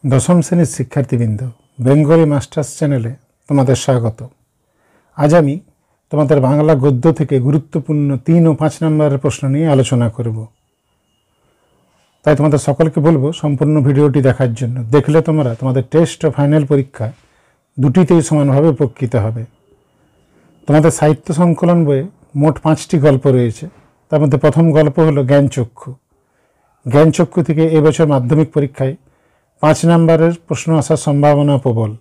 দশম শ্রেণীর শিক্ষার্থীবৃন্দ, বেঙ্গলি মাস্টার্স চ্যানেলে তোমাদের স্বাগত। আজ আমি তোমাদের বাংলা গদ্য থেকে গুরুত্বপূর্ণ 3 ও 5 নম্বরের প্রশ্ন নিয়ে আলোচনা করব। তাই তোমাদের সকলকে বলবো সম্পূর্ণ ভিডিওটি দেখার জন্য। দেখলে তোমরা তোমাদের টেস্ট ও ফাইনাল পরীক্ষা দুটিতেই সমানভাবে উপকৃত হবে। তোমাদের সাহিত্য সংকলন বইয়ে মোট 5টি গল্প রয়েছে। তার মধ্যে প্রথম গল্প হলো জ্ঞানচক্ষু। জ্ঞানচক্ষু থেকে এবছর মাধ্যমিক পরীক্ষায় 5 নম্বরের প্রশ্ন আসার সম্ভাবনা প্রবল।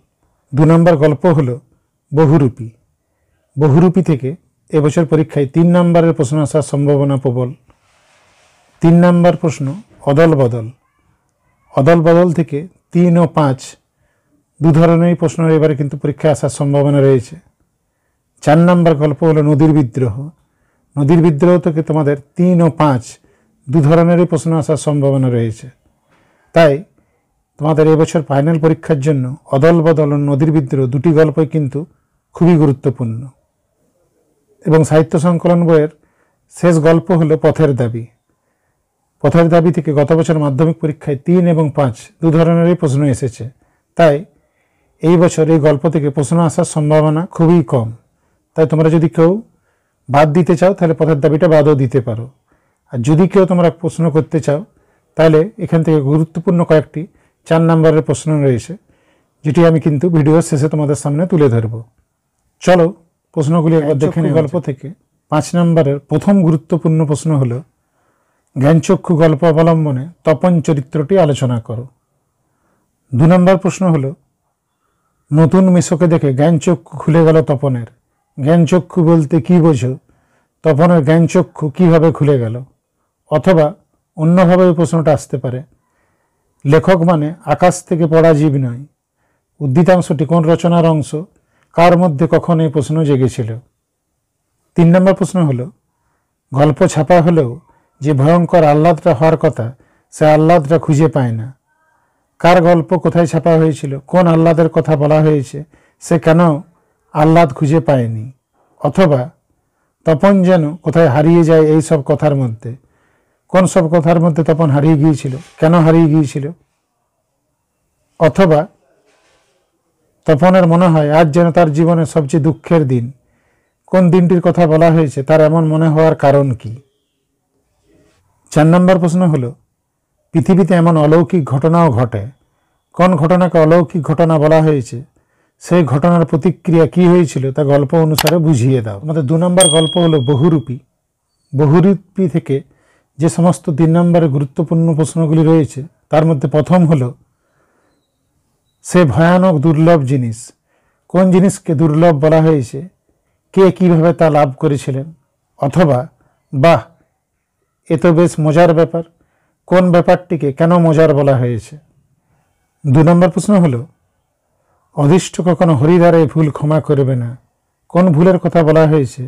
2 নম্বর গল্প হলো বহুরূপী। বহুরূপী থেকে এবছর পরীক্ষায় 3 নম্বরের প্রশ্ন আসার সম্ভাবনা প্রবল। 3 নম্বর প্রশ্ন অদল বদল। অদল বদল থেকে 3 ও 5 দু ধরনেরই প্রশ্ন এবারে কিন্তু পরীক্ষায় আসার সম্ভাবনা রয়েছে। 4 নম্বর গল্প হলো নদীর বিদ্রোহ। নদীর বিদ্রোহ থেকে তোমাদের 3 ও 5 দু ধরনেরই প্রশ্ন আসার সম্ভাবনা রয়েছে। তাই তোমাদের এবছর ফাইনাল পরীক্ষার জন্য অদল বদল ও নদীর বিদ্রোহ দুটি গল্পই কিন্তু খুবই গুরুত্বপূর্ণ। এবং সাহিত্য সংকলন বইয়ের শেষ গল্প হলো পথের দাবি। পথের দাবি থেকে গত বছর মাধ্যমিক পরীক্ষায় 3 এবং 5 দু ধরনেরই প্রশ্ন এসেছে। তাই এই বছর এই গল্প থেকে প্রশ্ন আসার সম্ভাবনা খুবই কম। তাই তোমরা যদি কেউ বাদ দিতে চাও তাহলে পথের দাবিটা বাদও দিতে পারো। আর যদি কেউ তোমরা প্রশ্ন করতে চাও তাহলে এখান থেকে গুরুত্বপূর্ণ কয়েকটি 4 নম্বরের প্রশ্ন রয়েছে, যেটি আমি কিন্তু ভিডিওর শেষে তোমাদের সামনে তুলে ধরব। চলো প্রশ্নগুলি একবার দেখে নিই। গল্প থেকে 5 নম্বরের প্রথম গুরুত্বপূর্ণ প্রশ্ন হলো জ্ঞানচক্ষু গল্প অবলম্বনে তপন চরিত্রটি আলোচনা করো। 2 নম্বর প্রশ্ন হলো নতুন মেশোকে দেখে জ্ঞানচক্ষু খুলে গেল তপনের। জ্ঞানচক্ষু বলতে কি বোঝো? তপনের জ্ঞানচক্ষু কিভাবে খুলে গেল? অথবা অন্যভাবে এই প্রশ্নটা আসতে পারে, লেখক মানে আকাশ থেকে পড়া জীব নয়। উদ্ধৃতাংশটি কোন রচনার অংশ? কার মধ্যে কখন এই প্রশ্ন জেগেছিল? 3 নম্বর প্রশ্ন হলো গল্প ছাপা হলেও যে ভয়ঙ্কর আহ্লাদটা হওয়ার কথা সে আহ্লাদটা খুঁজে পায় না। কার গল্প কোথায় ছাপা হয়েছিল? কোন আহ্লাদের কথা বলা হয়েছে? সে কেন আহ্লাদ খুঁজে পায়নি? অথবা তপন যেন কোথায় হারিয়ে যায় এই সব কথার মধ্যে। কোন সব কথার মধ্যে তপন হারিয়ে গিয়েছিল? কেন হারিয়ে গিয়েছিল? অথবা তপনের মনে হয় আজ যেন তার জীবনের সবচেয়ে দুঃখের দিন। কোন দিনটির কথা বলা হয়েছে? তার এমন মনে হওয়ার কারণ কি? 4 নম্বর প্রশ্ন হলো পৃথিবীতে এমন অলৌকিক ঘটনাও ঘটে। কোন ঘটনাকে অলৌকিক ঘটনা বলা হয়েছে? সেই ঘটনার প্রতিক্রিয়া কি হয়েছিল তা গল্প অনুসারে বুঝিয়ে দাও। আমাদের 2 নম্বর গল্প হলো বহুরূপী। বহুরূপী থেকে যে সমস্ত 3 নম্বরের গুরুত্বপূর্ণ প্রশ্নগুলি রয়েছে তার মধ্যে প্রথম হলো সে ভয়ানক দুর্লভ জিনিস। কোন জিনিসকে দুর্লভ বলা হয়েছে? কে কিভাবে তা লাভ করেছিলেন? অথবা বাহ, এ তো বেশ মজার ব্যাপার। কোন ব্যাপারটিকে কেন মজার বলা হয়েছে? 2 নম্বর প্রশ্ন হলো অদৃষ্ট কখনো হরিদ্বারে ভুল ক্ষমা করবে না। কোন ভুলের কথা বলা হয়েছে?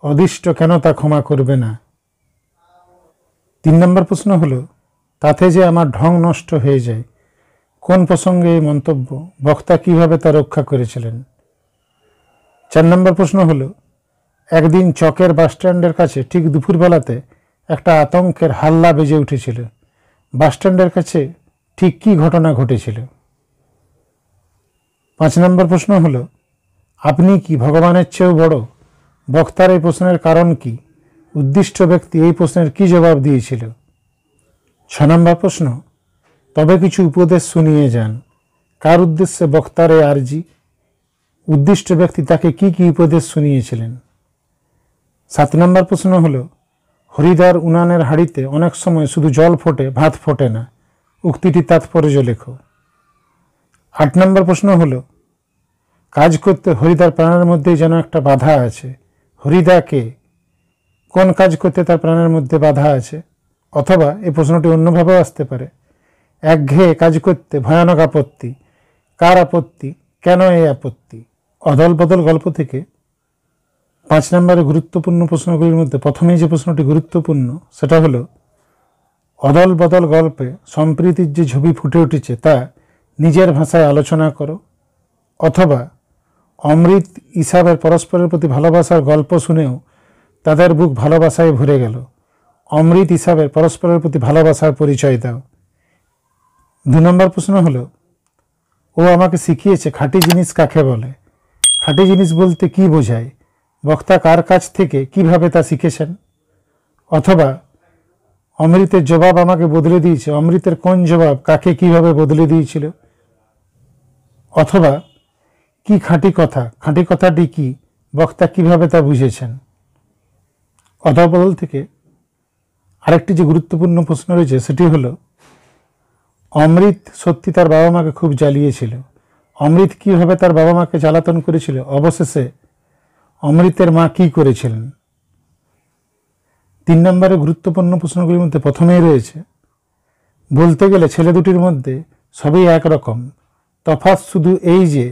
অদৃষ্ট কেন তা ক্ষমা করবে না? 3 নম্বর প্রশ্ন হলো তাতে যে আমার ঢং নষ্ট হয়ে যায়। কোন প্রসঙ্গে এই মন্তব্য? বক্তা কিভাবে তা রক্ষা করেছিলেন? 4 নম্বর প্রশ্ন হলো একদিন চকের বাসস্ট্যান্ডের কাছে ঠিক দুপুরবেলাতে একটা আতঙ্কের হাল্লা বেজে উঠেছিল। বাসস্ট্যান্ডের কাছে ঠিক কী ঘটনা ঘটেছিল? 5 নম্বর প্রশ্ন হলো আপনি কি ভগবানের চেয়েও বড়? বক্তার এই প্রশ্নের কারণ কি? উদ্দিষ্ট ব্যক্তি এই প্রশ্নের কি জবাব দিয়েছিল? 6 নম্বর প্রশ্ন তবে কিছু উপদেশ শুনিয়ে যান। কার উদ্দেশ্যে বক্তার এই আর্জি? উদ্দিষ্ট ব্যক্তি তাকে কি কি উপদেশ শুনিয়েছিলেন? 7 নম্বর প্রশ্ন হলো হরিদ্বার উনানের হাঁড়িতে অনেক সময় শুধু জল ফোটে, ভাত ফোটে না। উক্তিটি তাৎপর্য লেখো। 8 নম্বর প্রশ্ন হলো কাজ করতে হরিদ্বার প্রাণের মধ্যেই যেন একটা বাধা আছে। হরিদা কে? কোন কাজ করতে তার প্রাণের মধ্যে বাধা আছে? অথবা এই প্রশ্নটি অন্যভাবেও আসতে পারে, একঘেয়ে কাজ করতে ভয়ানক আপত্তি। কার আপত্তি? কেন এই আপত্তি? অদল বদল গল্প থেকে 5 নম্বরের গুরুত্বপূর্ণ প্রশ্নগুলির মধ্যে প্রথমেই যে প্রশ্নটি গুরুত্বপূর্ণ সেটা হলো অদল বদল গল্পে সম্প্রীতির যে ছবি ফুটে উঠেছে তা নিজের ভাষায় আলোচনা করো। অথবা অমৃত ইসাবের পরস্পরের প্রতি ভালোবাসার গল্প শুনেও তাদের বুক ভালোবাসায় ভরে গেল। অমৃত ইসাবের পরস্পরের প্রতি ভালোবাসার পরিচয় দাও। 2 নম্বর প্রশ্ন হলো ও আমাকে শিখিয়েছে খাঁটি জিনিস কাকে বলে। খাঁটি জিনিস বলতে কি বোঝায়? বক্তা কার কাছ থেকে কিভাবে তা শিখেছেন? অথবা অমৃতের জবাব আমাকে বদলে দিয়েছে, অমৃতের কোন জবাব কাকে কিভাবে বদলে দিয়েছিল? অথবা কি খাঁটি কথা, খাঁটি কথাটি কি, বক্তা কিভাবে তা বুঝেছেন? অদলবদল থেকে আরেকটি যে গুরুত্বপূর্ণ প্রশ্ন রয়েছে সেটি হলো, অমৃত সত্যি তার বাবা মাকে খুব জ্বালিয়েছিল। অমৃত কিভাবে তার বাবা মাকে জ্বালাতন করেছিল? অবশেষে অমৃতের মা কি করেছিলেন? 3 নম্বরে গুরুত্বপূর্ণ প্রশ্নগুলির মধ্যে প্রথমেই রয়েছে, বলতে গেলে ছেলে দুটির মধ্যে সবই একরকম, তফাৎ শুধু এই যে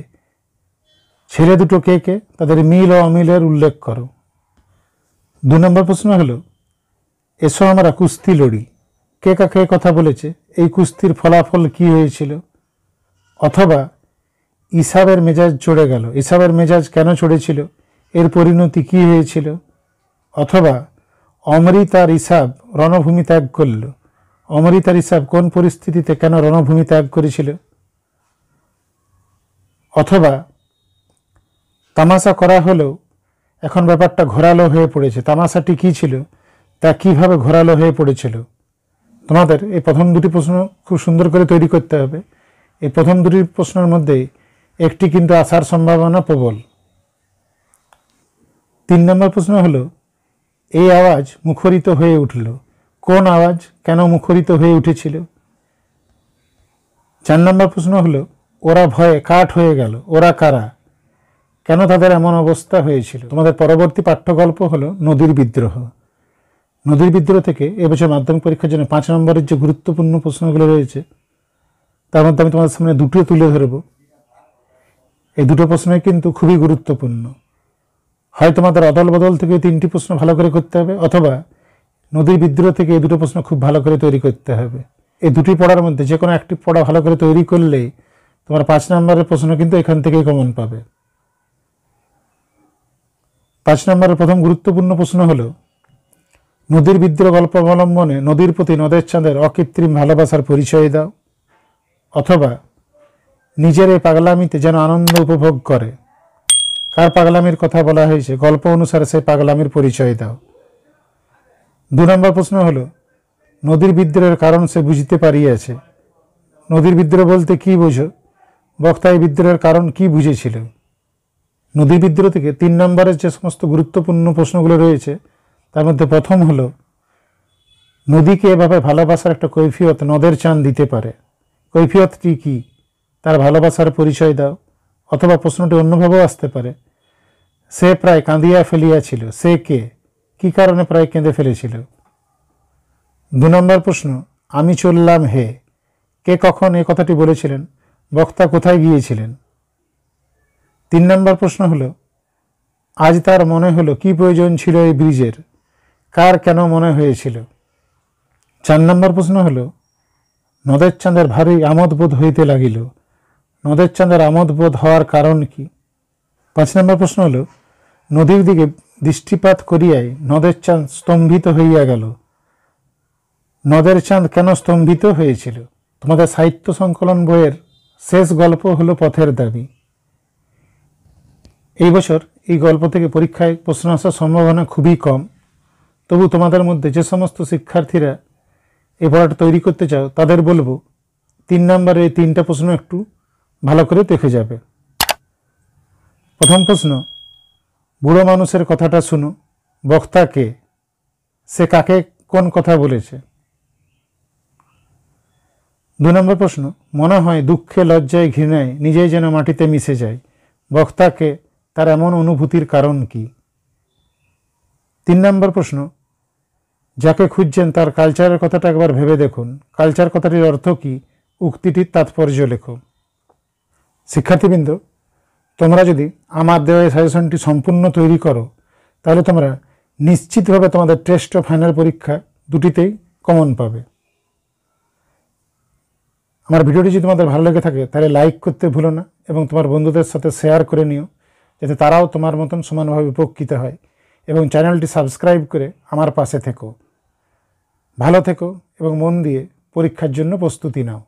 ছেলে দুটো কে কে, তাদের মিল ও অমিলের উল্লেখ করো। 2 নম্বর প্রশ্ন হলো, এসো আমরা কুস্তি লড়ি। কে কাকে কথা বলেছে? এই কুস্তির ফলাফল কি হয়েছিল? অথবা ইসাবের মেজাজ চড়ে গেল, ইসাবের মেজাজ কেন চড়েছিল? এর পরিণতি কি হয়েছিল? অথবা অমৃত আর ইসাব রণভূমি ত্যাগ করল, অমৃত আর ইসাব কোন পরিস্থিতিতে কেন রণভূমি ত্যাগ করেছিল? অথবা তামাশা করা হলেও এখন ব্যাপারটা ঘোরালো হয়ে পড়েছে, তামাশাটি কী ছিল, তা কিভাবে ঘোরালো হয়ে পড়েছিল? তোমাদের এই প্রথম দুটি প্রশ্ন খুব সুন্দর করে তৈরি করতে হবে। এই প্রথম দুটি প্রশ্নের মধ্যে একটি কিন্তু আসার সম্ভাবনা প্রবল। 3 নম্বর প্রশ্ন হলো, এই আওয়াজ মুখরিত হয়ে উঠল, কোন আওয়াজ, কেন মুখরিত হয়ে উঠেছিল? 4 নম্বর প্রশ্ন হলো, ওরা ভয়ে কাঠ হয়ে গেল, ওরা কারা, কেন তাদের এমন অবস্থা হয়েছিল? তোমাদের পরবর্তী পাঠ্যগল্প হলো নদীর বিদ্রোহ। নদীর বিদ্রোহ থেকে এবছর মাধ্যমিক পরীক্ষার জন্য 5 নম্বরের যে গুরুত্বপূর্ণ প্রশ্নগুলো রয়েছে তার মধ্যে আমি তোমাদের সামনে দুটো তুলে ধরব। এই দুটো প্রশ্নই কিন্তু খুবই গুরুত্বপূর্ণ। হয় তোমাদের অদল বদল থেকে 3টি প্রশ্ন ভালো করে করতে হবে, অথবা নদীর বিদ্রোহ থেকে এই দুটো প্রশ্ন খুব ভালো করে তৈরি করতে হবে। এই দুটি পড়ার মধ্যে যে কোনো একটি পড়া ভালো করে তৈরি করলেই তোমার 5 নম্বরের প্রশ্ন কিন্তু এখান থেকেই কমন পাবে। 5 নম্বরের প্রথম গুরুত্বপূর্ণ প্রশ্ন হলো, নদীর বিদ্রোহ গল্প অবলম্বনে নদীর প্রতি নদের চাঁদের অকৃত্রিম ভালোবাসার পরিচয় দাও। অথবা নিজের এই পাগলামিতে যেন আনন্দ উপভোগ করে, কার পাগলামির কথা বলা হয়েছে, গল্প অনুসারে সেই পাগলামির পরিচয় দাও। 2 নম্বর প্রশ্ন হলো, নদীর বিদ্রোহের কারণ সে বুঝতে পারিয়াছে। নদীর বিদ্রোহ বলতে কি বোঝো? বক্তা এই বিদ্রোহের কারণ কি বুঝেছিল? নদীর বিদ্রোহ থেকে 3 নম্বরের যে সমস্ত গুরুত্বপূর্ণ প্রশ্নগুলো রয়েছে তার মধ্যে প্রথম হলো, নদীকে এভাবে ভালোবাসার একটা কৈফিয়ত নদের চাঁদ দিতে পারে, কৈফিয়তটি কি, তার ভালোবাসার পরিচয় দাও। অথবা প্রশ্নটি অন্যভাবেও আসতে পারে, সে প্রায় কাঁদিয়া ফেলিয়াছিল, সে কে, কি কারণে প্রায় কেঁদে ফেলেছিল? 2 নম্বর প্রশ্ন, আমি চললাম হে, কে কখন এই কথাটি বলেছিলেন, বক্তা কোথায় গিয়েছিলেন? 3 নম্বর প্রশ্ন হলো, আজ তার মনে হলো কি প্রয়োজন ছিল এই ব্রিজের, কার কেন মনে হয়েছিল? 4 নম্বর প্রশ্ন হলো, নদের চাঁদের ভারী আমোদবোধ হইতে লাগিল, নদের চাঁদের আমোদবোধ হওয়ার কারণ কি? 5 নম্বর প্রশ্ন হলো, নদীর দিকে দৃষ্টিপাত করিয়াই নদের চাঁদ স্তম্ভিত হইয়া গেল, নদের চাঁদ কেন স্তম্ভিত হয়েছিল? তোমাদের সাহিত্য সংকলন বইয়ের শেষ গল্প হলো পথের দাবি। এই বছর এই গল্প থেকে পরীক্ষায় প্রশ্ন আসার সম্ভাবনা খুবই কম, তবু তোমাদের মধ্যে যে সমস্ত শিক্ষার্থীরা এই পড়াটা তৈরি করতে চাও তাদের বলবো 3 নম্বরে এই 3টা প্রশ্ন একটু ভালো করে দেখে যাবে। প্রথম প্রশ্ন, বুড়ো মানুষের কথাটা শুনো, বক্তা কে, সে কাকে কোন কথা বলেছে? 2 নম্বর প্রশ্ন, মনে হয় দুঃখে লজ্জায় ঘৃণায় নিজেই যেন মাটিতে মিশে যায়, বক্তাকে, তার এমন অনুভূতির কারণ কি? 3 নম্বর প্রশ্ন, যাকে খুঁজছেন তার কালচারের কথাটা একবার ভেবে দেখুন, কালচার কথাটির অর্থ কি, উক্তিটির তাৎপর্য লেখো। শিক্ষার্থীবৃন্দ, তোমরা যদি আমার দেওয়া এই সাজেশনটি সম্পূর্ণ তৈরি করো তাহলে তোমরা নিশ্চিতভাবে তোমাদের টেস্ট ও ফাইনাল পরীক্ষা দুটিতেই কমন পাবে। আমার ভিডিওটি যদি তোমাদের ভালো লেগে থাকে তাহলে লাইক করতে ভুলো না এবং তোমার বন্ধুদের সাথে শেয়ার করে নিও, যাতে তারাও তোমার মতন সমানভাবে উপকৃত হয়, এবং চ্যানেলটি সাবস্ক্রাইব করে আমার পাশে থেকো। ভালো থেকো এবং মন দিয়ে পরীক্ষার জন্য প্রস্তুতি নাও।